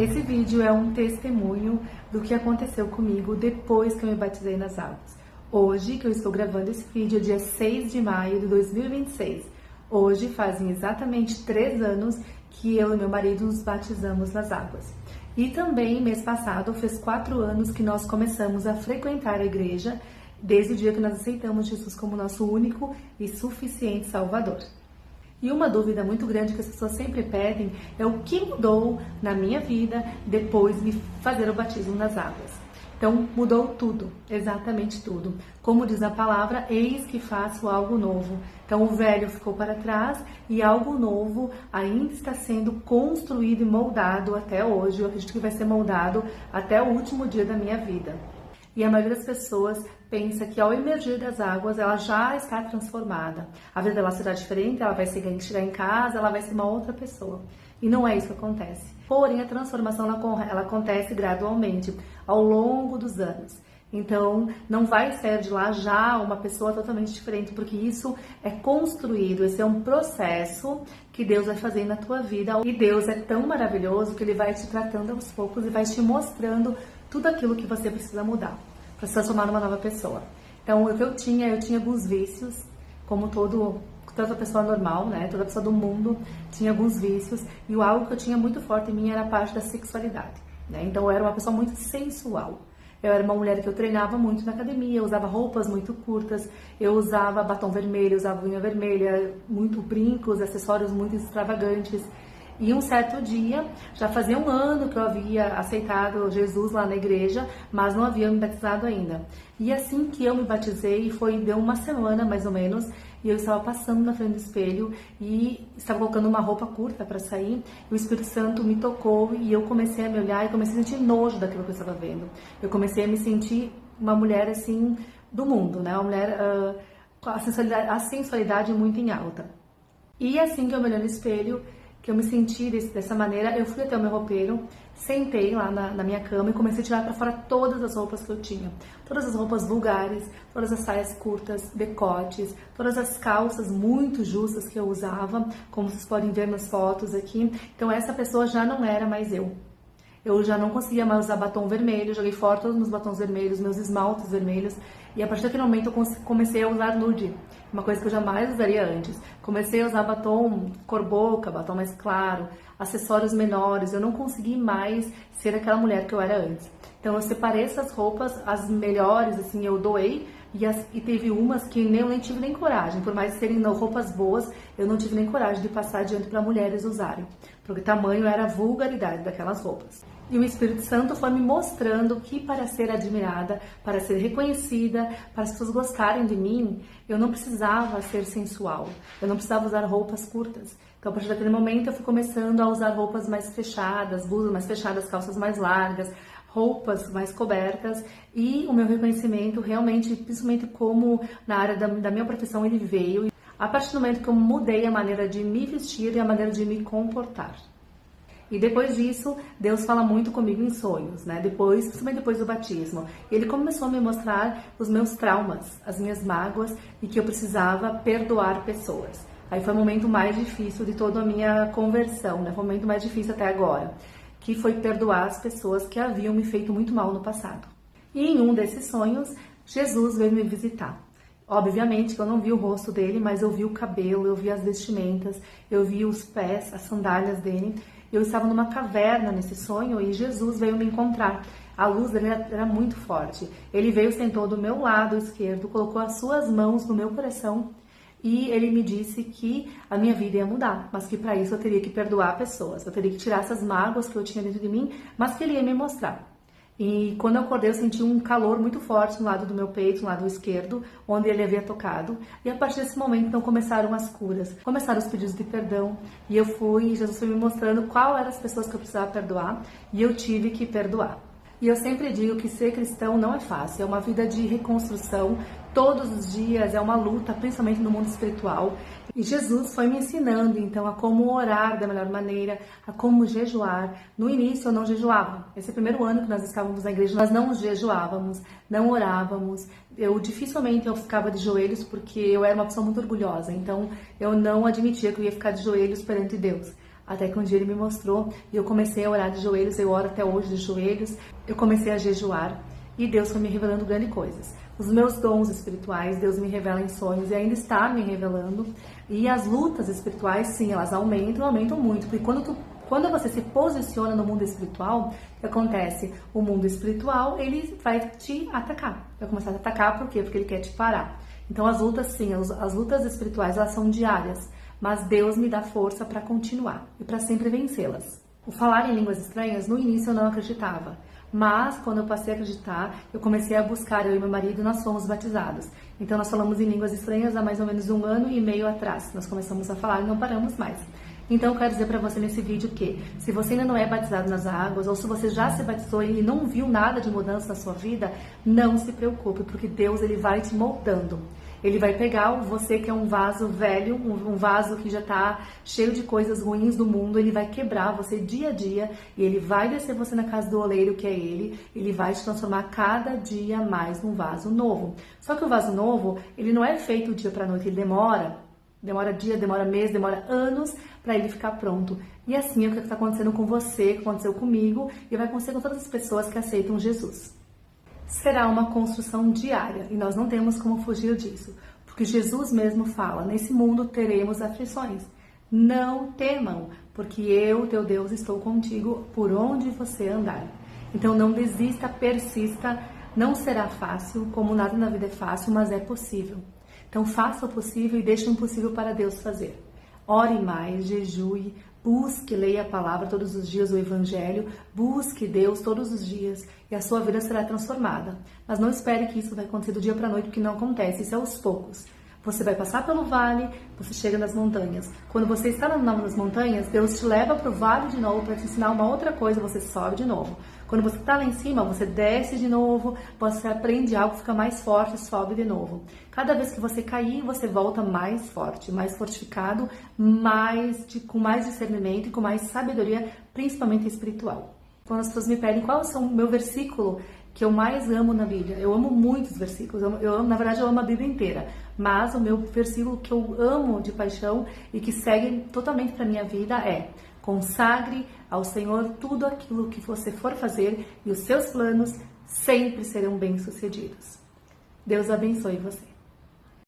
Esse vídeo é um testemunho do que aconteceu comigo depois que eu me batizei nas águas. Hoje, que eu estou gravando esse vídeo, é dia 6 de maio de 2026. Hoje fazem exatamente 3 anos que eu e meu marido nos batizamos nas águas. E também, mês passado, fez 4 anos que nós começamos a frequentar a igreja, desde o dia que nós aceitamos Jesus como nosso único e suficiente Salvador. E uma dúvida muito grande que as pessoas sempre pedem é o que mudou na minha vida depois de fazer o batismo nas águas. Então, mudou tudo, exatamente tudo. Como diz a palavra, eis que faço algo novo. Então, o velho ficou para trás e algo novo ainda está sendo construído e moldado até hoje. Eu acredito que vai ser moldado até o último dia da minha vida. E a maioria das pessoas pensa que ao emergir das águas, ela já está transformada. A vida dela será diferente, ela vai chegar em casa, ela vai ser uma outra pessoa. E não é isso que acontece. Porém, a transformação ela acontece gradualmente, ao longo dos anos. Então, não vai sair de lá já uma pessoa totalmente diferente, porque isso é construído, esse é um processo que Deus vai fazer na tua vida. E Deus é tão maravilhoso que Ele vai te tratando aos poucos e vai te mostrando tudo aquilo que você precisa mudar para se transformar numa nova pessoa. Então, o que eu tinha alguns vícios, como toda pessoa normal, né? Toda pessoa do mundo tinha alguns vícios, e algo que eu tinha muito forte em mim era a parte da sexualidade, né? Então, eu era uma pessoa muito sensual. Eu era uma mulher que eu treinava muito na academia, eu usava roupas muito curtas, eu usava batom vermelho, usava unha vermelha, muito brincos, acessórios muito extravagantes. E um certo dia, já fazia 1 ano que eu havia aceitado Jesus lá na igreja, mas não havia me batizado ainda. E assim que eu me batizei, deu 1 semana mais ou menos, e eu estava passando na frente do espelho e estava colocando uma roupa curta para sair, e o Espírito Santo me tocou e eu comecei a me olhar e comecei a sentir nojo daquilo que eu estava vendo. Eu comecei a me sentir uma mulher assim do mundo, né? Uma mulher com a sensualidade muito em alta. E assim que eu me olhei no espelho, que eu me senti dessa maneira, eu fui até o meu roupeiro, sentei lá na minha cama e comecei a tirar para fora todas as roupas que eu tinha. Todas as roupas vulgares, todas as saias curtas, decotes, todas as calças muito justas que eu usava, como vocês podem ver nas fotos aqui. Então essa pessoa já não era mais eu. Eu já não conseguia mais usar batom vermelho, joguei fora todos os meus batons vermelhos, meus esmaltes vermelhos. E a partir daquele momento eu comecei a usar nude, uma coisa que eu jamais usaria antes. Comecei a usar batom cor-boca, batom mais claro, acessórios menores. Eu não consegui mais ser aquela mulher que eu era antes. Então eu separei essas roupas, as melhores, assim, eu doei. E teve umas que eu nem tive nem coragem, por mais serem roupas boas, eu não tive nem coragem de passar adiante para mulheres usarem, porque o tamanho era a vulgaridade daquelas roupas. E o Espírito Santo foi me mostrando que para ser admirada, para ser reconhecida, para as pessoas gostarem de mim, eu não precisava ser sensual, eu não precisava usar roupas curtas. Então, a partir daquele momento, eu fui começando a usar roupas mais fechadas, blusas mais fechadas, calças mais largas, roupas mais cobertas, e o meu reconhecimento realmente, principalmente como na área da minha profissão, ele veio a partir do momento que eu mudei a maneira de me vestir e a maneira de me comportar. E depois disso, Deus fala muito comigo em sonhos, né? Principalmente depois do batismo. Ele começou a me mostrar os meus traumas, as minhas mágoas, e que eu precisava perdoar pessoas. Aí foi o momento mais difícil de toda a minha conversão, né? Foi o momento mais difícil até agora, que foi perdoar as pessoas que haviam me feito muito mal no passado. E em um desses sonhos, Jesus veio me visitar. Obviamente que eu não vi o rosto dele, mas eu vi o cabelo, eu vi as vestimentas, eu vi os pés, as sandálias dele. Eu estava numa caverna nesse sonho e Jesus veio me encontrar. A luz dele era muito forte. Ele veio, sentou do meu lado esquerdo, colocou as suas mãos no meu coração e ele me disse que a minha vida ia mudar, mas que para isso eu teria que perdoar pessoas, eu teria que tirar essas mágoas que eu tinha dentro de mim, mas que ele ia me mostrar. E quando eu acordei, eu senti um calor muito forte no lado do meu peito, no lado esquerdo, onde ele havia tocado. E a partir desse momento, então, começaram as curas, começaram os pedidos de perdão. E Jesus foi me mostrando qual eram as pessoas que eu precisava perdoar, e eu tive que perdoar. E eu sempre digo que ser cristão não é fácil, é uma vida de reconstrução, todos os dias é uma luta, principalmente no mundo espiritual. E Jesus foi me ensinando, então, a como orar da melhor maneira, a como jejuar. No início eu não jejuava. Esse primeiro ano que nós estávamos na igreja, nós não jejuávamos, não orávamos. Dificilmente eu ficava de joelhos, porque eu era uma pessoa muito orgulhosa, então eu não admitia que eu ia ficar de joelhos perante Deus. Até que um dia ele me mostrou e eu comecei a orar de joelhos, eu oro até hoje de joelhos, eu comecei a jejuar e Deus foi me revelando grandes coisas. Os meus dons espirituais, Deus me revela em sonhos e ainda está me revelando. E as lutas espirituais, sim, elas aumentam muito, porque quando você se posiciona no mundo espiritual, o que acontece? O mundo espiritual, ele vai te atacar. Vai começar a te atacar, por quê? Porque ele quer te parar. Então as lutas, sim, as lutas espirituais, elas são diárias, mas Deus me dá força para continuar e para sempre vencê-las. O falar em línguas estranhas, no início eu não acreditava, mas quando eu passei a acreditar, eu comecei a buscar, eu e meu marido, nós fomos batizados. Então nós falamos em línguas estranhas há mais ou menos 1 ano e meio atrás. Nós começamos a falar e não paramos mais. Então eu quero dizer para você nesse vídeo que, se você ainda não é batizado nas águas, ou se você já se batizou e não viu nada de mudança na sua vida, não se preocupe, porque Deus ele vai te moldando. Ele vai pegar você que é um vaso velho, um vaso que já está cheio de coisas ruins do mundo, ele vai quebrar você dia a dia e ele vai descer você na casa do oleiro, que é ele vai te transformar cada dia mais num vaso novo. Só que o vaso novo, ele não é feito do dia para a noite, ele demora dia, demora mês, demora anos para ele ficar pronto. E assim é o que está acontecendo com você, que aconteceu comigo e vai acontecer com todas as pessoas que aceitam Jesus. Será uma construção diária e nós não temos como fugir disso, porque Jesus mesmo fala, nesse mundo teremos aflições. Não temam, porque eu, teu Deus, estou contigo por onde você andar. Então não desista, persista, não será fácil, como nada na vida é fácil, mas é possível. Então faça o possível e deixe o impossível para Deus fazer. Ore mais, jejue, busque, leia a palavra todos os dias, o Evangelho, busque Deus todos os dias e a sua vida será transformada. Mas não espere que isso vai acontecer do dia para a noite, porque não acontece, isso é aos poucos. Você vai passar pelo vale, você chega nas montanhas. Quando você está nas montanhas, Deus te leva para o vale de novo para te ensinar uma outra coisa, você sobe de novo. Quando você está lá em cima, você desce de novo, você aprende algo, fica mais forte, sobe de novo. Cada vez que você cair, você volta mais forte, mais fortificado, com mais discernimento e com mais sabedoria, principalmente espiritual. Quando as pessoas me pedem qual é o meu versículo que eu mais amo na Bíblia, eu amo muitos versículos, na verdade eu amo a Bíblia inteira, mas o meu versículo que eu amo de paixão e que segue totalmente para a minha vida é: consagre ao Senhor tudo aquilo que você for fazer e os seus planos sempre serão bem-sucedidos. Deus abençoe você.